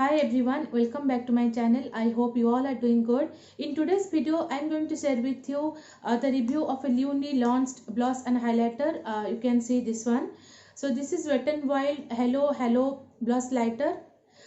Hi everyone, welcome back to my channel. I hope you all are doing good. In today's video, I am going to share with you the review of a newly launched gloss and highlighter. You can see this one. So this is Wet n Wild Hello Gloss Lighter.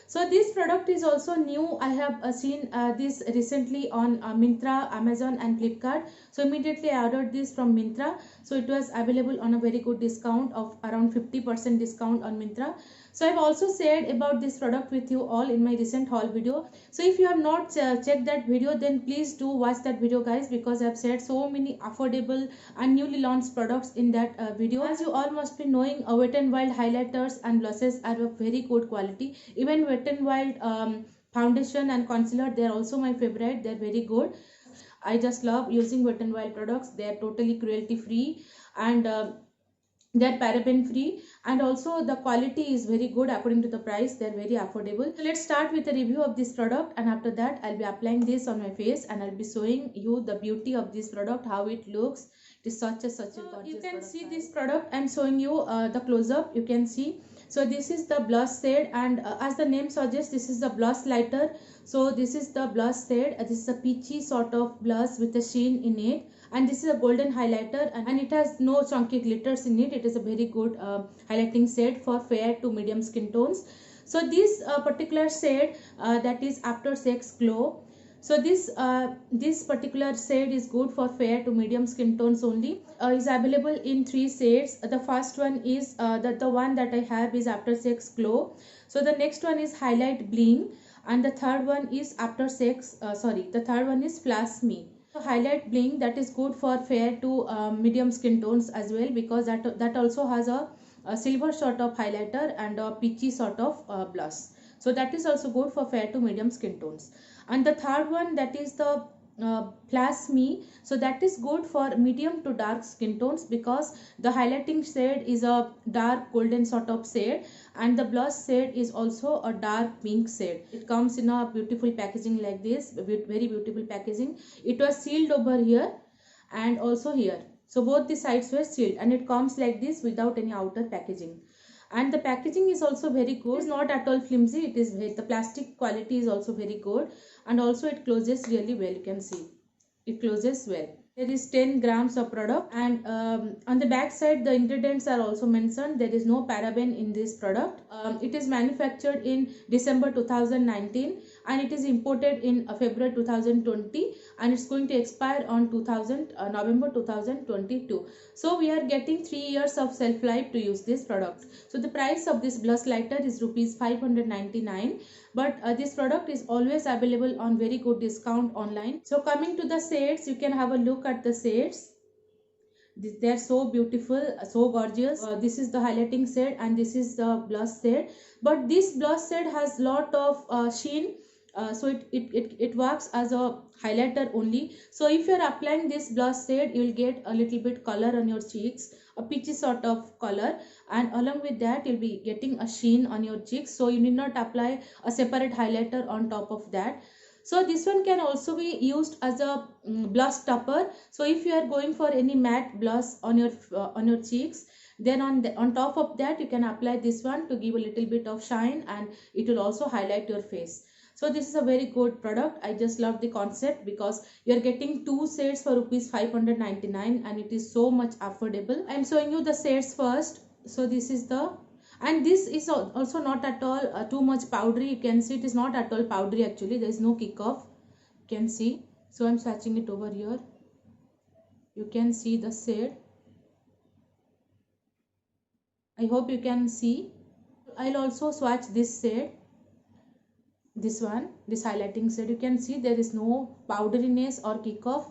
So this product is also new. I have seen this recently on Myntra, Amazon and Flipkart. So immediately I ordered this from Myntra. So it was available on a very good discount of around 50% discount on Myntra. So I've also shared about this product with you all in my recent haul video. So if you have not checked that video, then please do watch that video guys, because I've shared so many affordable and newly launched products in that video. As you all must be knowing, Wet n Wild highlighters and glosses are of very good quality. Even Wet n Wild foundation and concealer, they are also my favorite. They're very good. I just love using Wet n Wild products. They are totally cruelty free and they're paraben free, and also the quality is very good. According to the price, they're very affordable. So let's start with a review of this product, and after that I'll be applying this on my face and I'll be showing you the beauty of this product, how it looks. It is such a gorgeous. You can see this product. I'm showing you the close-up. You can see. So this is the blush shade, and as the name suggests, this is the blush lighter. So this is the blush shade. This is a peachy sort of blush with a sheen in it, and this is a golden highlighter, and it has no chunky glitters in it. It is a very good highlighting shade for fair to medium skin tones. So this particular shade, that is After Sex Glow. So this particular shade is good for fair to medium skin tones only. Is available in 3 shades. The first one is the one that I have is After Sex Glow. So the next one is Highlight Bling, and the third one is the third one is Flash Me. Highlight Bling, that is good for fair to medium skin tones as well, because that also has a silver sort of highlighter and a peachy sort of blush. So that is also good for fair to medium skin tones. And the third one, that is the Flash Me. So that is good for medium to dark skin tones, because the highlighting shade is a dark golden sort of shade, and the blush shade is also a dark pink shade. It comes in a beautiful packaging like this, very beautiful packaging. It was sealed over here and also here. So both the sides were sealed, and it comes like this without any outer packaging. And the packaging is also very good. It's not at all flimsy. It is the plastic quality is also very good, and also it closes really well. You can see it closes well. There is 10 grams of product, and on the back side the ingredients are also mentioned. There is no paraben in this product. It is manufactured in December 2019, and it is imported in February 2020, and it's going to expire on November 2022. So we are getting 3 years of shelf life to use this product. So the price of this blush lighter is rupees 599, but this product is always available on very good discount online. So coming to the shades, you can have a look at the shades. They are so beautiful, so gorgeous. This is the highlighting shade, and this is the blush shade, but this blush shade has lot of sheen. So it works as a highlighter only. So if you are applying this blush shade, you will get a little bit color on your cheeks, a peachy sort of color, and along with that you'll be getting a sheen on your cheeks. So you need not apply a separate highlighter on top of that. So this one can also be used as a blush topper. So if you are going for any matte blush on your cheeks, then on top of that you can apply this one to give a little bit of shine, and it will also highlight your face. So this is a very good product. I just love the concept, because you are getting 2 shades for rupees 599, and it is so much affordable. I am showing you the shades first. So this is and this is also not at all too much powdery. You can see it is not at all powdery actually. There is no kick off. You can see. So I'm swatching it over here. You can see the shade. I hope you can see. I'll also swatch this shade. This one, this highlighting shade. You can see there is no powderiness or kick off,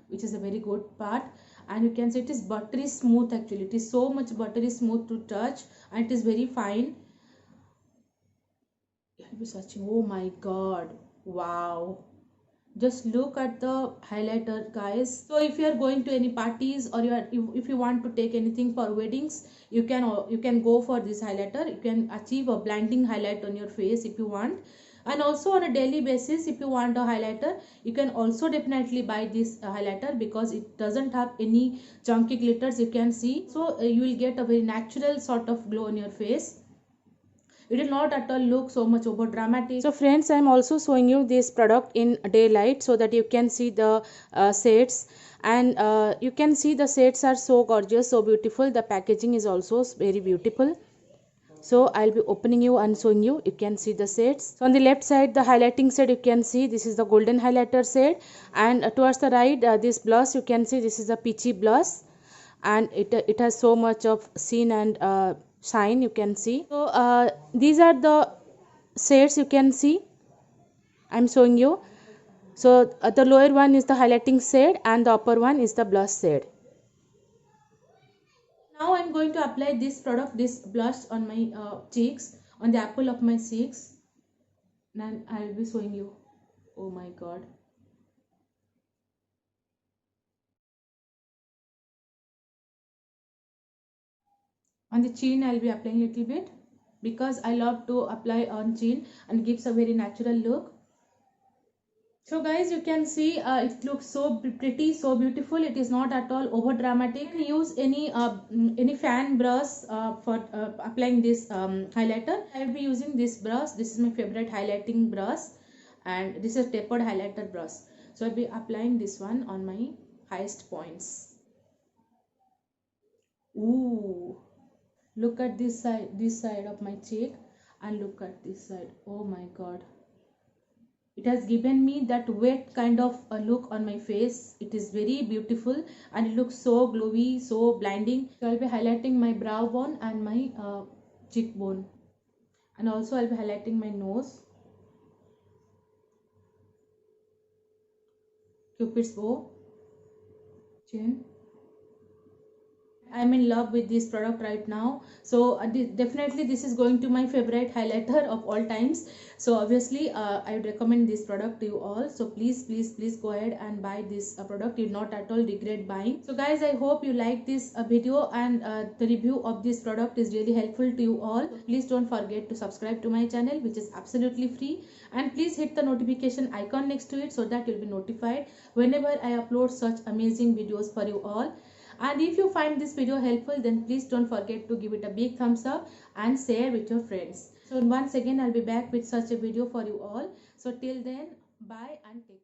which is a very good part. And you can see it is buttery smooth actually. It is so much buttery smooth to touch, and it is very fine. I'll be searching. Oh my god, wow, just look at the highlighter guys. So if you are going to any parties, or if you want to take anything for weddings, you can go for this highlighter. You can achieve a blinding highlight on your face if you want. And also on a daily basis, if you want a highlighter, you can also definitely buy this highlighter, because it doesn't have any chunky glitters. You can see, so you will get a very natural sort of glow on your face. it will not at all look so much over dramatic. So friends, I am also showing you this product in daylight so that you can see the shades, and you can see the shades are so gorgeous, so beautiful. The packaging is also very beautiful. So I'll be opening you and showing you. You can see the shades. So on the left side, the highlighting shade, you can see this is the golden highlighter shade, and towards the right, this blush, you can see this is a peachy blush, and it has so much of sheen and shine, you can see. So these are the shades you can see I'm showing you. So the lower one is the highlighting shade and the upper one is the blush shade. Now I'm going to apply this product, this blush, on my cheeks, on the apple of my cheeks, and I'll be showing you. Oh my god. On the chin I'll be applying a little bit, because I love to apply on chin and gives a very natural look. So guys, you can see it looks so pretty, so beautiful. It is not at all over dramatic. You can use any fan brush for applying this highlighter. I will be using this brush. This is my favorite highlighting brush, and this is tapered highlighter brush. So I'll be applying this one on my highest points. Ooh, look at this side of my cheek, and look at this side. Oh my god, it has given me that wet kind of a look on my face. It is very beautiful and it looks so glowy, so blinding. So I'll be highlighting my brow bone and my cheekbone, and also I'll be highlighting my nose, cupid's bow, chin. I'm in love with this product right now. So definitely this is going to my favorite highlighter of all times. So obviously I would recommend this product to you all. So please go ahead and buy this product. You will not at all regret buying. So guys, I hope you like this video, and the review of this product is really helpful to you all. Please don't forget to subscribe to my channel, which is absolutely free, and please hit the notification icon next to it so that you'll be notified whenever I upload such amazing videos for you all. And if you find this video helpful, then please don't forget to give it a big thumbs up and share with your friends. So once again, I'll be back with such a video for you all. So till then, bye and take care.